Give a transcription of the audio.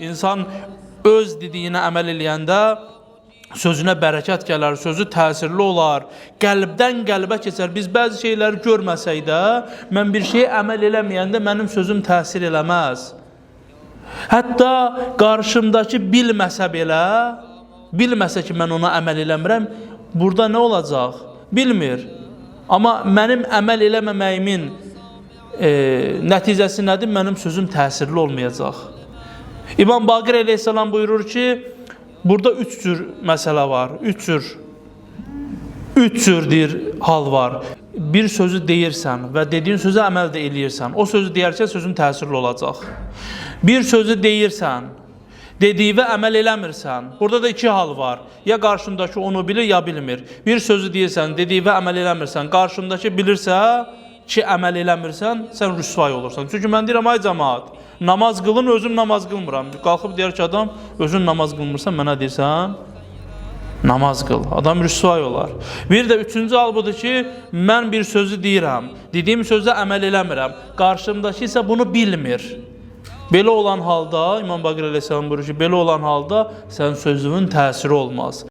insan öz dediyinə əməl eləyəndə sözünə bərəkət gələr, sözü təsirli olar, qəlbdən qəlbə keçər. Biz bəzi şeyləri görməsək də, mən bir şeyə əməl eləməyəndə mənim sözüm təsir eləməz. Hətta qarşımdakı bilməsə belə, bilməsə ki, mən ona əməl eləmirəm, burada nə olacaq? Bilmir. Amma mənim əməl eləməməyimin nəticəsi nədir? Mənim sözüm təsirli olmayacaq. İmam Baqir əleyhissalam buyurur ki, burada üç cür məsələ var, üç cür deyir, hal var. Bir sözü deyirsən və dediyin sözə əməl də eləyirsən, o sözü deyərkən sözün təsirli olacaq. Bir sözü deyirsən, dediyi və əməl eləmirsən, burada da iki hal var. Ya qarşındakı onu bilir, ya bilmir. Bir sözü deyirsən, dediyi və əməl eləmirsən, qarşındakı bilirsə ki, əməl eləmirsən, sən rüsvay olursan. Çünki mən deyirəm, ay cəmaat, namaz qılın, özüm namaz qılmıram. Qalxıb deyər ki, adam, özün namaz qılmırsan, mənə deyirsən, namaz qıl. Adam rüsvay olar. Bir də üçüncü hal budur ki, mən bir sözü deyirəm, dediyim sözə əməl eləmirəm. Qarşımdakı isə bunu bilmir. Belə olan halda, İmam Baqir əleyhissalam buyurur ki, belə olan halda sən sözünün təsiri olmaz.